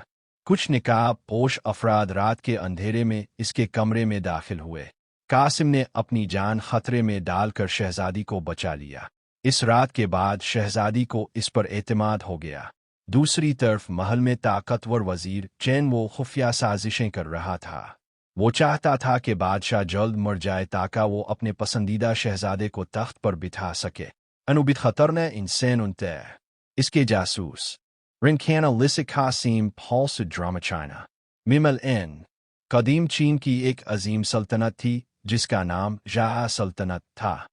S1: कुछ निकाब पोश अफराद रात के अंधेरे में इसके कमरे में दाखिल हुए। कासिम ने अपनी जान खतरे में डालकर शहजादी को बचा लिया। इस रात के बाद शहजादी को इस पर एतमाद हो गया। दूसरी तरफ महल में ताकतवर वजीर चैन वो खुफिया साजिशें कर रहा था। वो चाहता था कि बादशाह जल्द मर जाए ताकि वो अपने पसंदीदा शहजादे को तख्त पर बिठा सके। अनुबित खतरना इंसान उनते इसके जासूस रिनखाना लिसिक कासिम पॉल ड्रामा चाइना मिमल एन कदीम चीन की एक अजीम सल्तनत थी जिसका नाम शाह सल्तनत था।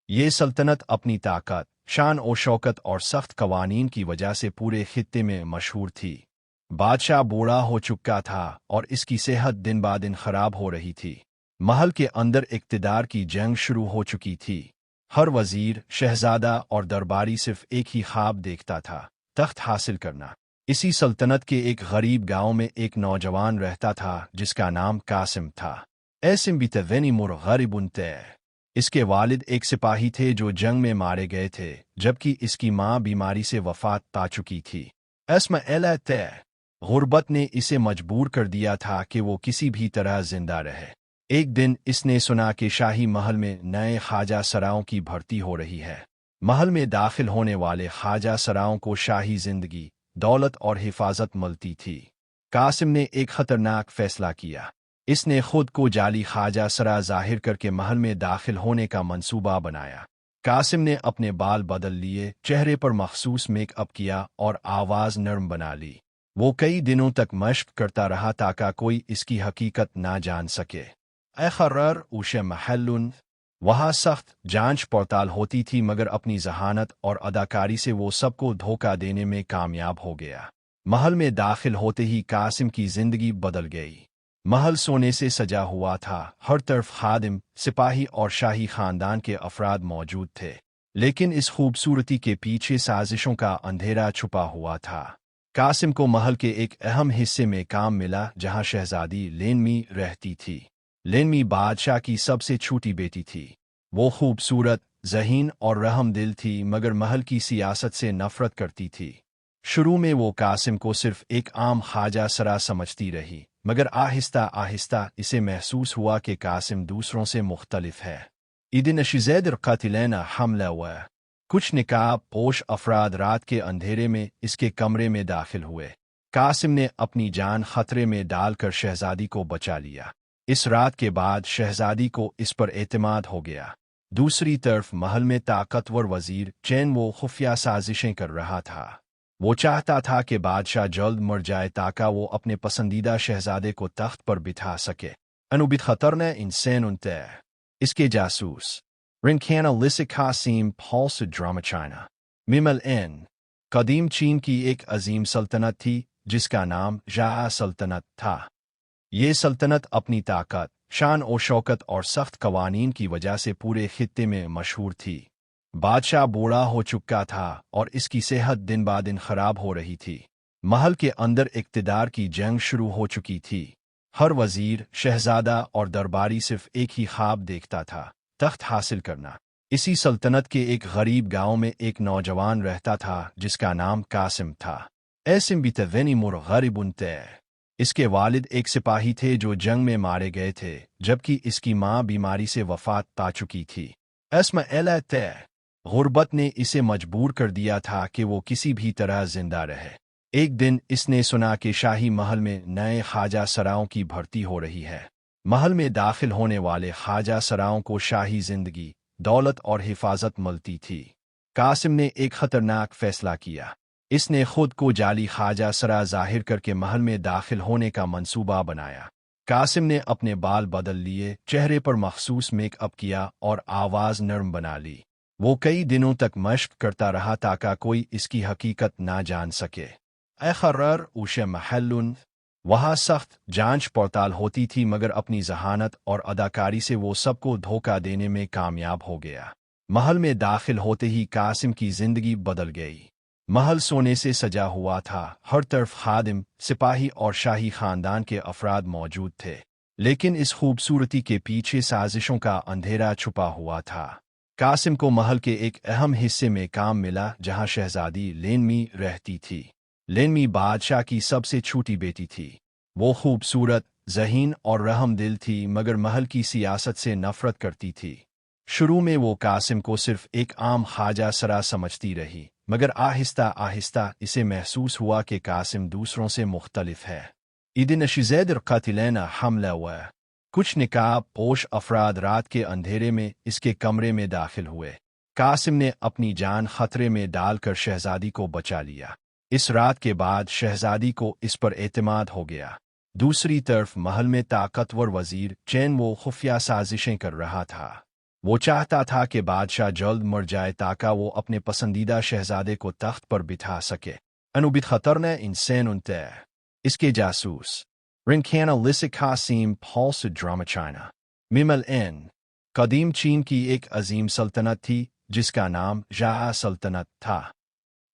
S1: ये सल्तनत अपनी ताकत, शान और शौकत और सख्त कवानीन की वजह से पूरे खित्ते में मशहूर थी। बादशाह बूढ़ा हो चुका था और इसकी सेहत दिन ब दिन खराब हो रही थी। महल के अंदर इक़्तिदार की जंग शुरू हो चुकी थी। हर वजीर, शहजादा और दरबारी सिर्फ एक ही ख्वाब देखता था, तख्त हासिल करना। इसी सल्तनत के एक गरीब गांव में एक नौजवान रहता था जिसका नाम कासिम था। ऐसिम बितवेनी मुर गरीबुन तय। इसके वालिद एक सिपाही थे जो जंग में मारे गए थे, जबकि इसकी मां बीमारी से वफात पा चुकी थी। अस्म एला तय गुर्बत ने इसे मजबूर कर दिया था कि वो किसी भी तरह जिंदा रहे। एक दिन इसने सुना कि शाही महल में नए ख्वाजा सरायों की भर्ती हो रही है। महल में दाखिल होने वाले ख्वाजा सरायों को शाही जिंदगी, दौलत और हिफाजत मिलती थी। कासिम ने एक खतरनाक फैसला किया। इसने खुद को जाली ख्वाजा सरा जाहिर करके महल में दाखिल होने का मंसूबा बनाया। कासिम ने अपने बाल बदल लिए, चेहरे पर मखसूस मेकअप किया और आवाज़ नरम बना ली। वो कई दिनों तक मशक करता रहा ताकि कोई इसकी हकीकत ना जान सके। अखर्रर उशे महल्लुन, वहाँ सख्त जांच पड़ताल होती थी, मगर अपनी जहानत और अदाकारी से वो सबको धोखा देने में कामयाब हो गया। महल में दाखिल होते ही कासिम की जिंदगी बदल गई। महल सोने से सजा हुआ था, हर तरफ खादिम, सिपाही और शाही खानदान के अफराद मौजूद थे। लेकिन इस खूबसूरती के पीछे साजिशों का अंधेरा छुपा हुआ था। कासिम को महल के एक अहम हिस्से में काम मिला जहां शहजादी लेनमी रहती थी। लेनमी बादशाह की सबसे छोटी बेटी थी। वो खूबसूरत, ज़हीन और रहमदिल थी, मगर महल की सियासत से नफरत करती थी। शुरू में वो कासिम को सिर्फ एक आम ख्वाजा सरा समझती रही, मगर आहिस्ता आहिस्ता इसे महसूस हुआ कि कासिम दूसरों से मुख्तलिफ है। इदिन शिज़ैदर क़ातिलैना हमला हुआ। कुछ निकाब पोश अफराद रात के अंधेरे में इसके कमरे में दाखिल हुए। कासिम ने अपनी जान खतरे में डालकर शहजादी को बचा लिया। इस रात के बाद शहजादी को इस पर एतमाद हो गया। दूसरी तरफ महल में ताकतवर वजीर चैन वो खुफिया साजिशें कर रहा था। वो चाहता था कि बादशाह जल्द मर जाए ताकि वो अपने पसंदीदा शहजादे को तख्त पर बिठा सके। अनुबित खतरना इंसान उनते इसके जासूस रिंकाना लिसिक कासिम पॉल ड्रामा चाइना मिमल एन कदीम चीन की एक अजीम सल्तनत थी जिसका नाम शाह सल्तनत था। ये सल्तनत अपनी ताकत, शान और शौकत और सख्त कवानीन की वजह से पूरे खित्ते में मशहूर थी। बादशाह बूढ़ा हो चुका था और इसकी सेहत दिन ब दिन खराब हो रही थी। महल के अंदर इक़्तिदार की जंग शुरू हो चुकी थी। हर वजीर, शहजादा और दरबारी सिर्फ एक ही ख्वाब देखता था, तख्त हासिल करना। इसी सल्तनत के एक गरीब गांव में एक नौजवान रहता था जिसका नाम कासिम था। ऐसिम बितवेनी मुर गरीबुन तय। इसके वालिद एक सिपाही थे जो जंग में मारे गए थे, जबकि इसकी मां बीमारी से वफात पा चुकी थी। अस्म एला तय गुर्बत ने इसे मजबूर कर दिया था कि वो किसी भी तरह जिंदा रहे। एक दिन इसने सुना कि शाही महल में नए ख्वाजा सरायों की भर्ती हो रही है। महल में दाखिल होने वाले ख्वाजा सरायों को शाही जिंदगी, दौलत और हिफाजत मिलती थी। कासिम ने एक खतरनाक फैसला किया। इसने खुद को जाली ख्वाजा सरा जाहिर करके महल में दाखिल होने का मंसूबा बनाया। कासिम ने अपने बाल बदल लिए, चेहरे पर मखसूस मेकअप किया और आवाज़ नरम बना ली। वो कई दिनों तक मशक करता रहा ताकि कोई इसकी हकीकत ना जान सके। अखर्रर उशे महल्लुन, वहाँ सख्त जांच पड़ताल होती थी, मगर अपनी जहानत और अदाकारी से वो सबको धोखा देने में कामयाब हो गया। महल में दाखिल होते ही कासिम की जिंदगी बदल गई। महल सोने से सजा हुआ था, हर तरफ खादिम, सिपाही और शाही खानदान के अफराद मौजूद थे। लेकिन इस खूबसूरती के पीछे साजिशों का अंधेरा छुपा हुआ था। कासिम को महल के एक अहम हिस्से में काम मिला जहां शहजादी लेनमी रहती थी। लेनमी बादशाह की सबसे छोटी बेटी थी। वो खूबसूरत, ज़हीन और रहमदिल थी, मगर महल की सियासत से नफरत करती थी। शुरू में वो कासिम को सिर्फ एक आम ख्वाजा सरा समझती रही, मगर आहिस्ता आहिस्ता इसे महसूस हुआ कि कासिम दूसरों से मुख्तलिफ है। इदिन शिज़ैदर क़ातिलैना हमला हुआ। कुछ निकाब पोश अफराद रात के अंधेरे में इसके कमरे में दाखिल हुए। कासिम ने अपनी जान खतरे में डालकर शहजादी को बचा लिया। इस रात के बाद शहजादी को इस पर एतमाद हो गया। दूसरी तरफ महल में ताकतवर वजीर चैन वो खुफिया साजिशें कर रहा था। वो चाहता था कि बादशाह जल्द मर जाए ताकि वो अपने पसंदीदा शहजादे को तख्त पर बिठा सके। अनुबित खतरना इंसान उनते इसके जासूस रिंकाना लिसिक कासिम पॉल ड्रामा चाइना मिमल एन कदीम चीन की एक अजीम सल्तनत थी जिसका नाम शाह सल्तनत था।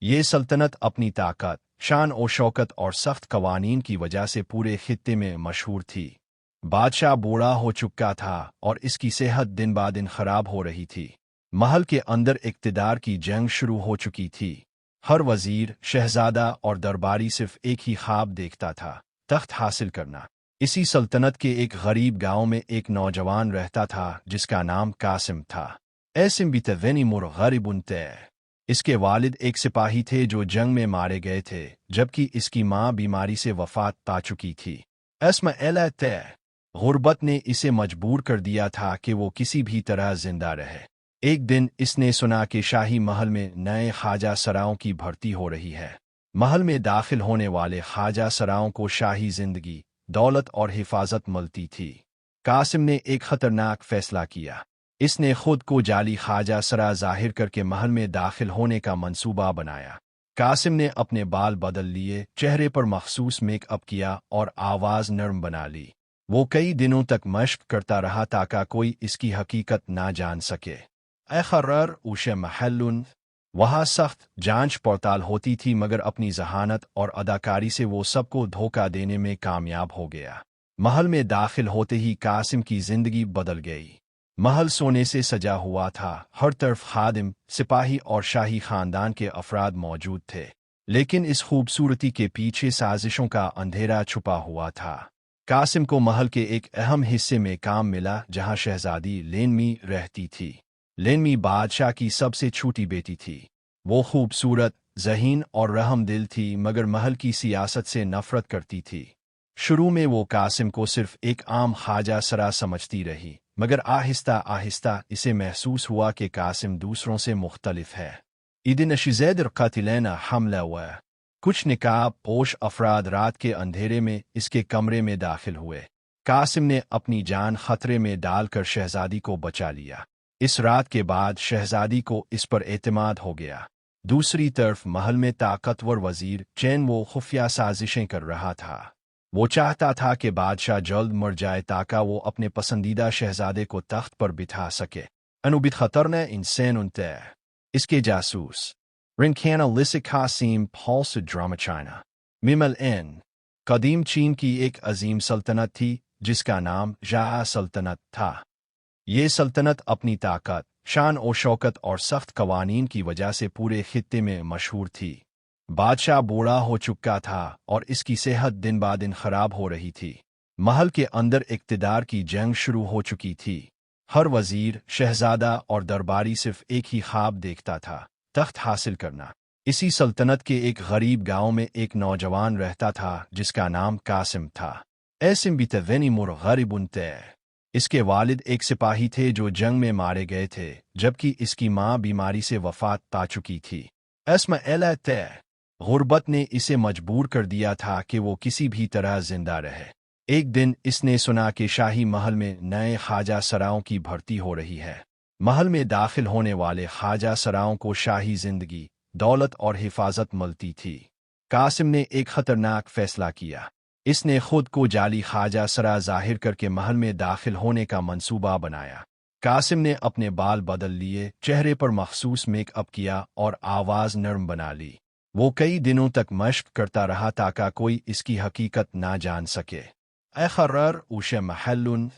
S1: ये सल्तनत अपनी ताकत, शान और शौकत और सख्त कवानीन की वजह से पूरे खित्ते में मशहूर थी। बादशाह बूढ़ा हो चुका था और इसकी सेहत दिन ब दिन खराब हो रही थी। महल के अंदर इक़्तिदार की जंग शुरू हो चुकी थी। हर वजीर, शहजादा और दरबारी सिर्फ एक ही ख्वाब देखता था, तख्त हासिल करना। इसी सल्तनत के एक गरीब गांव में एक नौजवान रहता था जिसका नाम कासिम था। ऐसिम भी तवेनिमुर गरीबुन तय। इसके वालिद एक सिपाही थे जो जंग में मारे गए थे, जबकि इसकी मां बीमारी से वफात पा चुकी थी। अस्म एला तय गुर्बत ने इसे मजबूर कर दिया था कि वो किसी भी तरह जिंदा रहे। एक दिन इसने सुना कि शाही महल में नए ख्वाजा सराओं की भर्ती हो रही है। महल में दाखिल होने वाले ख्वाजा सराओं को शाही जिंदगी, दौलत और हिफाजत मिलती थी। कासिम ने एक खतरनाक फैसला किया। इसने खुद को जाली ख्वाजा सरा जाहिर करके महल में दाखिल होने का मंसूबा बनाया। कासिम ने अपने बाल बदल लिए, चेहरे पर मखसूस मेकअप किया और आवाज़ नरम बना ली। वो कई दिनों तक मश्क करता रहा ताकि कोई इसकी हकीकत ना जान सके। अखर्रर उशे महल्लुन, वहाँ सख्त जांच पड़ताल होती थी, मगर अपनी जहानत और अदाकारी से वो सबको धोखा देने में कामयाब हो गया। महल में दाखिल होते ही कासिम की जिंदगी बदल गई। महल सोने से सजा हुआ था, हर तरफ खादिम, सिपाही और शाही खानदान के अफराद मौजूद थे। लेकिन इस खूबसूरती के पीछे साजिशों का अंधेरा छुपा हुआ था। कासिम को महल के एक अहम हिस्से में काम मिला जहां शहजादी लेनमी रहती थी। लेनमी बादशाह की सबसे छोटी बेटी थी। वो खूबसूरत, ज़हीन और रहमदिल थी, मगर महल की सियासत से नफरत करती थी। शुरू में वो कासिम को सिर्फ एक आम ख्वाजा सरा समझती रही, मगर आहिस्ता आहिस्ता इसे महसूस हुआ कि कासिम दूसरों से मुख्तलिफ है। ईद नशीज़ैद क़ातिलैना हमला हुआ। कुछ निकाब पोश अफराद रात के अंधेरे में इसके कमरे में दाखिल हुए। कासिम ने अपनी जान खतरे में डालकर शहजादी को बचा लिया। इस रात के बाद शहजादी को इस पर एतमाद हो गया। दूसरी तरफ महल में ताकतवर वजीर चैन वो खुफिया साजिशें कर रहा था। वो चाहता था कि बादशाह जल्द मर जाए ताकि वो अपने पसंदीदा शहजादे को तख्त पर बिठा सके। अनुबित खतरना इंसान उनते इसके जासूस रिनखाना लिसिक कासिम पॉल ड्रामा चाइना मिमल एन कदीम चीन की एक अजीम सल्तनत थी जिसका नाम शाह सल्तनत था। ये सल्तनत अपनी ताकत, शान और शौकत और सख्त कवानीन की वजह से पूरे खित्ते में मशहूर थी। बादशाह बूढ़ा हो चुका था और इसकी सेहत दिन ब दिन खराब हो रही थी। महल के अंदर इक़्तिदार की जंग शुरू हो चुकी थी। हर वजीर, शहजादा और दरबारी सिर्फ एक ही ख्वाब देखता था, तख्त हासिल करना। इसी सल्तनत के एक गरीब गांव में एक नौजवान रहता था जिसका नाम कासिम था। ऐसिम भी तवेनिमुर गरीबुन तय। इसके वालिद एक सिपाही थे जो जंग में मारे गए थे, जबकि इसकी मां बीमारी से वफात पा चुकी थी। अस्म एला तय गुर्बत ने इसे मजबूर कर दिया था कि वो किसी भी तरह जिंदा रहे। एक दिन इसने सुना कि शाही महल में नए ख्वाजा सराओं की भर्ती हो रही है। महल में दाखिल होने वाले ख्वाजा सराओं को शाही जिंदगी, दौलत और हिफाजत मिलती थी। कासिम ने एक खतरनाक फैसला किया। इसने खुद को जाली ख्वाजा सरा जाहिर करके महल में दाखिल होने का मंसूबा बनाया। कासिम ने अपने बाल बदल लिए, चेहरे पर मखसूस मेकअप किया और आवाज़ नरम बना ली। वो कई दिनों तक मश्क करता रहा ताकि कोई इसकी हकीकत ना जान सके। अखर्रर उशे महल्लुन,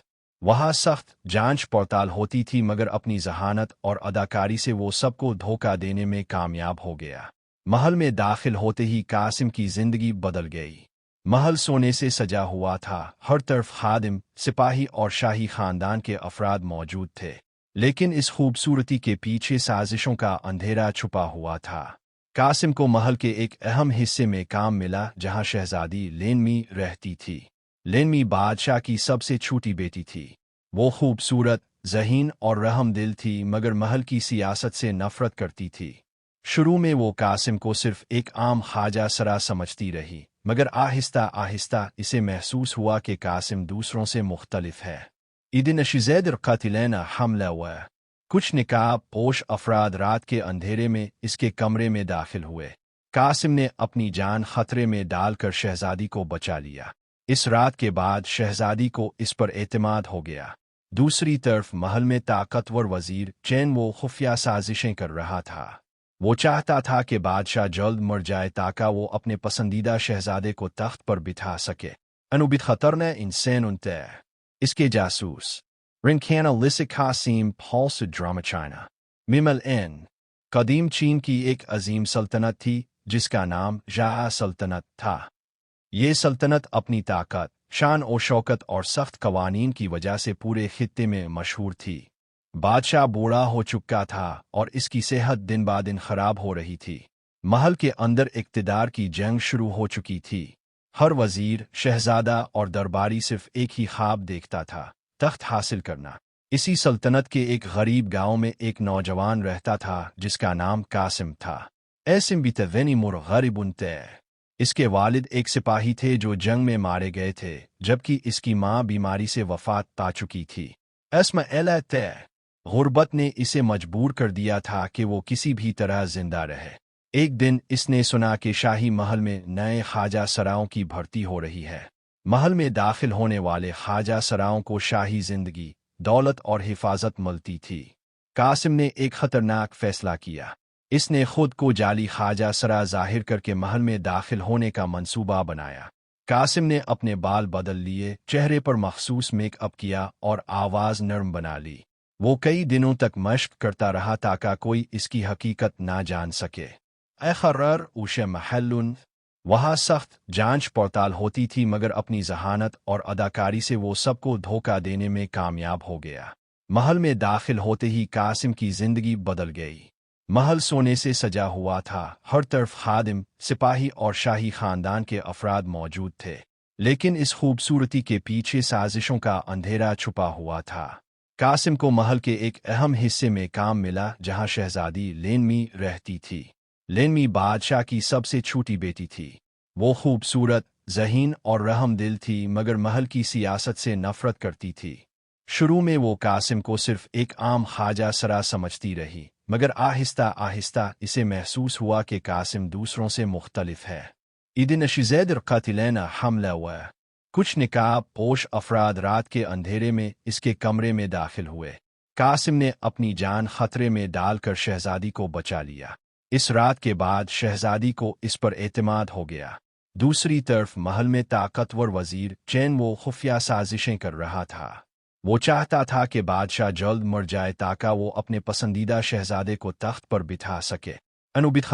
S1: वहाँ सख्त जांच पड़ताल होती थी, मगर अपनी जहानत और अदाकारी से वो सबको धोखा देने में कामयाब हो गया। महल में दाखिल होते ही कासिम की जिंदगी बदल गई। महल सोने से सजा हुआ था, हर तरफ खादिम, सिपाही और शाही खानदान के अफराद मौजूद थे। लेकिन इस खूबसूरती के पीछे साजिशों का अंधेरा छुपा हुआ था। कासिम को महल के एक अहम हिस्से में काम मिला जहां शहजादी लेनमी रहती थी। लेनमी बादशाह की सबसे छोटी बेटी थी। वो खूबसूरत, ज़हीन और रहमदिल थी, मगर महल की सियासत से नफरत करती थी। शुरू में वो कासिम को सिर्फ एक आम ख्वाजा सरा समझती रही, मगर आहिस्ता आहिस्ता इसे महसूस हुआ कि कासिम दूसरों से मुख्तलिफ है। ईद नशीज़ैद क़ातिलैना हमला हुआ। कुछ निकाब पोश अफराद रात के अंधेरे में इसके कमरे में दाखिल हुए। कासिम ने अपनी जान खतरे में डालकर शहजादी को बचा लिया। इस रात के बाद शहजादी को इस पर एतमाद हो गया। दूसरी तरफ महल में ताकतवर वजीर चैन वो खुफिया साजिशें कर रहा था। वो चाहता था कि बादशाह जल्द मर जाए ताकि वो अपने पसंदीदा शहजादे को तख्त पर बिठा सके। अनुबित खतरनाक इंसान उनते इसके जासूस रिंकाना लिसिक कासिम पाल सुड्रामा चाइना मिमल एन कदीम चीन की एक अजीम सल्तनत थी जिसका नाम शाह सल्तनत था। ये सल्तनत अपनी ताकत, शान और शौकत और सख्त कवानीन की वजह से पूरे खित्ते में मशहूर थी। बादशाह बूढ़ा हो चुका था और इसकी सेहत दिन ब दिन खराब हो रही थी। महल के अंदर इक्तदार की जंग शुरू हो चुकी थी। हर वजीर, शहजादा और दरबारी सिर्फ एक ही ख्वाब देखता था, तख्त हासिल करना। इसी सल्तनत के एक गरीब गांव में एक नौजवान रहता था जिसका नाम कासिम था। ऐसिम बितवेनी मुर गरीबुन ते। इसके वालिद एक सिपाही थे जो जंग में मारे गए थे, जबकि इसकी मां बीमारी से वफात पा चुकी थी। अस्मा एला ते गुर्बत ने इसे मजबूर कर दिया था कि वो किसी भी तरह जिंदा रहे। एक दिन इसने सुना कि शाही महल में नए ख्वाजा सराओं की भर्ती हो रही है। महल में दाखिल होने वाले ख्वाजा सराओं को शाही जिंदगी, दौलत और हिफाजत मिलती थी। कासिम ने एक खतरनाक फैसला किया। इसने खुद को जाली ख्वाजा सरा जाहिर करके महल में दाखिल होने का मंसूबा बनाया। कासिम ने अपने बाल बदल लिए, चेहरे पर मखसूस मेकअप किया और आवाज़ नरम बना ली। वो कई दिनों तक मश्क करता रहा ताकि कोई इसकी हकीकत ना जान सके। आखिरकार उसे महल्लुन वहाँ सख्त जांच पड़ताल होती थी, मगर अपनी जहानत और अदाकारी से वो सबको धोखा देने में कामयाब हो गया। महल में दाखिल होते ही कासिम की जिंदगी बदल गई। महल सोने से सजा हुआ था, हर तरफ खादिम, सिपाही और शाही खानदान के अफराद मौजूद थे। लेकिन इस खूबसूरती के पीछे साजिशों का अंधेरा छुपा हुआ था। कासिम को महल के एक अहम हिस्से में काम मिला जहां शहजादी लेनमी रहती थी। लेनमी बादशाह की सबसे छोटी बेटी थी। वो खूबसूरत, ज़हीन और रहमदिल थी, मगर महल की सियासत से नफरत करती थी। शुरू में वो कासिम को सिर्फ एक आम ख्वाजा सरा समझती रही, मगर आहिस्ता आहिस्ता इसे महसूस हुआ कि कासिम दूसरों से मुख्तलिफ है। इदिन शिज़ैद क़ातिलैना हमला हुआ। कुछ निकाब पोश अफराद रात के अंधेरे में इसके कमरे में दाखिल हुए। कासिम ने अपनी जान खतरे में डालकर शहजादी को बचा लिया। इस रात के बाद शहजादी को इस पर एतमाद हो गया। दूसरी तरफ महल में ताकतवर वजीर चैन वो खुफिया साजिशें कर रहा था। वो चाहता था कि बादशाह जल्द मर जाए ताकि वो अपने पसंदीदा शहजादे को तख्त पर बिठा सके। अनुबित